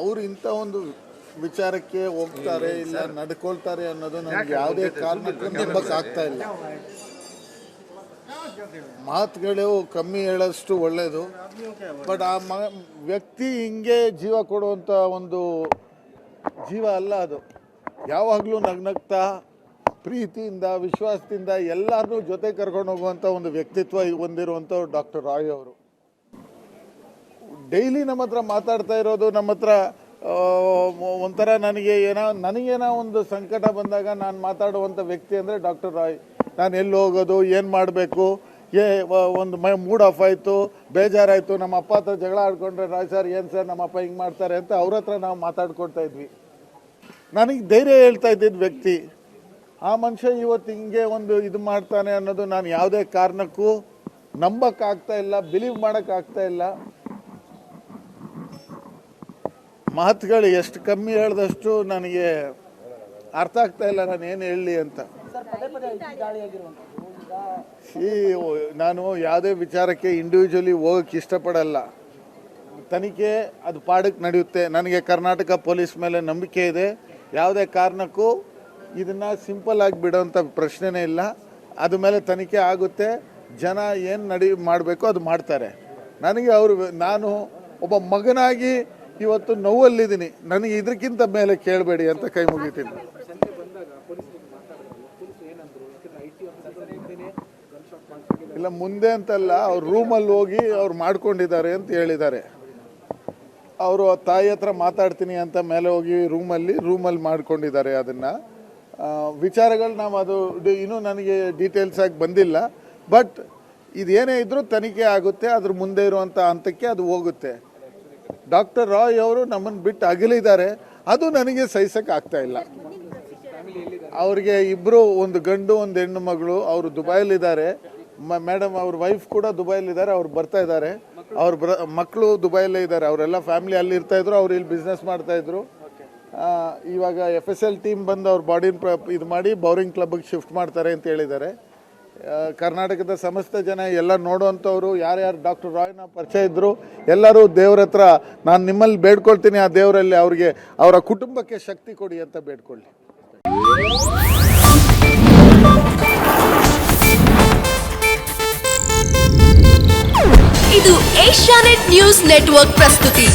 ಅವರು ಇಂಥ ಒಂದು ವಿಚಾರಕ್ಕೆ ಹೋಗ್ತಾರೆ ಇಲ್ಲ ನಡ್ಕೊಳ್ತಾರೆ ಅನ್ನೋದು ನನಗೆ ಯಾವುದೇ ಕಾರಣಕ್ಕೂ ನಂಬಕ್ಕಾಗ್ತಾ ಇಲ್ಲ. ಮಾತುಗಳು ಕಮ್ಮಿ ಹೇಳೋಷ್ಟು ಒಳ್ಳೆಯದು, ಬಟ್ ಆ ವ್ಯಕ್ತಿ ಹಿಂಗೆ ಜೀವ ಕೊಡುವಂಥ ಒಂದು ಜೀವ ಅಲ್ಲ ಅದು. ಯಾವಾಗಲೂ ನಗ್ನಗ್ತಾ ಪ್ರೀತಿಯಿಂದ ವಿಶ್ವಾಸದಿಂದ ಎಲ್ಲರನ್ನೂ ಜೊತೆ ಕರ್ಕೊಂಡು ಹೋಗುವಂಥ ಒಂದು ವ್ಯಕ್ತಿತ್ವ ಹೊಂದಿರುವಂಥವ್ರು ಡಾಕ್ಟರ್ ರಾಯ್ ಅವರು. ಡೈಲಿ ನಮ್ಮ ಹತ್ರ ಮಾತಾಡ್ತಾ ಇರೋದು, ನಮ್ಮ ಹತ್ರ ಒಂಥರ ನನಗೇನೋ ಒಂದು ಸಂಕಟ ಬಂದಾಗ ನಾನು ಮಾತಾಡುವಂಥ ವ್ಯಕ್ತಿ ಅಂದರೆ ಡಾಕ್ಟರ್ ರಾಯ್. ನಾನು ಎಲ್ಲಿ ಹೋಗೋದು, ಏನು ಮಾಡಬೇಕು, ಒಂದು ಮೂಡ್ ಆಫ್ ಆಯಿತು, ಬೇಜಾರಾಯಿತು, ನಮ್ಮ ಅಪ್ಪ ಹತ್ರ ಜಗಳ ಆಡ್ಕೊಂಡ್ರೆ ರಾಯ್ ಸರ್ ಏನು ಸರ್ ನಮ್ಮ ಅಪ್ಪ ಹಿಂಗೆ ಮಾಡ್ತಾರೆ ಅಂತ ಅವ್ರ ಹತ್ರ ನಾವು ಮಾತಾಡ್ಕೊಳ್ತಾ ಇದ್ವಿ. ನನಗೆ ಧೈರ್ಯ ಹೇಳ್ತಾ ಇದ್ದಿದ್ದು ವ್ಯಕ್ತಿ. ಆ ಮನುಷ್ಯ ಇವತ್ತು ಹಿಂಗೆ ಒಂದು ಇದು ಮಾಡ್ತಾನೆ ಅನ್ನೋದು ನಾನು ಯಾವುದೇ ಕಾರಣಕ್ಕೂ ನಂಬಕ್ಕಾಗ್ತಾ ಇಲ್ಲ, ಬಿಲೀವ್ ಮಾಡೋಕ್ಕಾಗ್ತಾ ಇಲ್ಲ. ಮಾತುಗಳು ಎಷ್ಟು ಕಮ್ಮಿ ಹೇಳಿದಷ್ಟು ನನಗೆ ಅರ್ಥ ಆಗ್ತಾ ಇಲ್ಲ ನಾನು ಏನು ಹೇಳಲಿ ಅಂತ. ನಾನು ಯಾವುದೇ ವಿಚಾರಕ್ಕೆ ಇಂಡಿವಿಜುವಲಿ ಹೋಗೋಕ್ಕೆ ಇಷ್ಟಪಡಲ್ಲ. ತನಿಖೆ ಅದು ಪಾಡಕ್ಕೆ ನಡೆಯುತ್ತೆ. ನನಗೆ ಕರ್ನಾಟಕ ಪೊಲೀಸ್ ಮೇಲೆ ನಂಬಿಕೆ ಇದೆ. ಯಾವುದೇ ಕಾರಣಕ್ಕೂ ಇದನ್ನು ಸಿಂಪಲ್ ಆಗಿ ಬಿಡೋಂಥ ಪ್ರಶ್ನೆನೇ ಇಲ್ಲ. ಅದ ಮೇಲೆ ತನಿಖೆ ಆಗುತ್ತೆ, ಜನ ಏನು ಮಾಡಬೇಕು ಅದು ಮಾಡ್ತಾರೆ. ನನಗೆ ನಾನು ಒಬ್ಬ ಮಗನಾಗಿ ಇವತ್ತು ನೋವಲ್ಲಿದ್ದೀನಿ. ನನಗೆ ಇದಕ್ಕಿಂತ ಮೇಲೆ ಕೇಳಬೇಡಿ ಅಂತ ಕೈ ಮುಗಿತೀನಿ. ಇಲ್ಲ ಮುಂದೆ ಅಂತಲ್ಲ, ಅವ್ರು ರೂಮಲ್ಲಿ ಹೋಗಿ ಅವ್ರು ಮಾಡ್ಕೊಂಡಿದ್ದಾರೆ ಅಂತ ಹೇಳಿದ್ದಾರೆ. ಅವರು ತಾಯಿ ಹತ್ರ ಮಾತಾಡ್ತೀನಿ ಅಂತ ಮೇಲೆ ಹೋಗಿ ರೂಮಲ್ಲಿ ಮಾಡ್ಕೊಂಡಿದ್ದಾರೆ. ಅದನ್ನು ವಿಚಾರಗಳು ನಾವು ಅದು ಇನ್ನೂ ನನಗೆ ಡೀಟೇಲ್ಸ್ ಆಗಿ ಬಂದಿಲ್ಲ. ಬಟ್ ಇದೇನೇ ಇದ್ರೂ ತನಿಖೆ ಆಗುತ್ತೆ, ಅದ್ರ ಮುಂದೆ ಇರುವಂಥ ಹಂತಕ್ಕೆ ಅದು ಹೋಗುತ್ತೆ. ಡಾಕ್ಟರ್ ರಾಯ್ ಅವರು ನಮ್ಮನ್ನು ಬಿಟ್ಟು ಅಗಲಿದ್ದಾರೆ, ಅದು ನನಗೆ ಸಹಿಸಕ್ಕೆ ಆಗ್ತಾ ಇಲ್ಲ. ಅವ್ರಿಗೆ ಇಬ್ಬರು, ಒಂದು ಗಂಡು ಒಂದು ಹೆಣ್ಣು ಮಗಳು, ಅವರು ದುಬೈಲಿದ್ದಾರೆ. ಮೇಡಮ್ ಅವ್ರ ವೈಫ್ ಕೂಡ ದುಬೈಲಿದ್ದಾರೆ, ಅವ್ರು ಬರ್ತಾ ಇದ್ದಾರೆ. ಅವ್ರ ಮಕ್ಕಳು ದುಬೈಲೇ ಇದ್ದಾರೆ. ಅವರೆಲ್ಲ ಫ್ಯಾಮಿಲಿ ಅಲ್ಲಿ ಇರ್ತಾಯಿದ್ರು, ಅವ್ರು ಇಲ್ಲಿ ಬಿಸ್ನೆಸ್ ಮಾಡ್ತಾಯಿದ್ರು. ಇವಾಗ FSL ಟೀಮ್ ಬಂದು ಅವ್ರ ಬಾಡಿನ ಇದು ಮಾಡಿ ಬೌರಿಂಗ್ ಕ್ಲಬ್ಗೆ ಶಿಫ್ಟ್ ಮಾಡ್ತಾರೆ ಅಂತ ಹೇಳಿದ್ದಾರೆ. ಕರ್ನಾಟಕದ ಸಮಸ್ತ ಜನ ಎಲ್ಲ ನೋಡುವಂಥವ್ರು ಯಾರ್ಯಾರು ಡಾಕ್ಟರ್ ರಾಯ್ನ ಪರಿಚಯ ಇದ್ದರು ಎಲ್ಲರೂ ದೇವ್ರ ಹತ್ರ ನಾನು ನಿಮ್ಮಲ್ಲಿ ಬೇಡ್ಕೊಳ್ತೀನಿ, ಆ ದೇವರಲ್ಲಿ ಅವ್ರಿಗೆ ಅವರ ಕುಟುಂಬಕ್ಕೆ ಶಕ್ತಿ ಕೊಡಿ ಅಂತ ಬೇಡ್ಕೊಳ್ಳಿ. ಇದು ಏಷ್ಯಾನೆಟ್ ನ್ಯೂಸ್ ನೆಟ್ವರ್ಕ್ ಪ್ರಸ್ತುತಿ.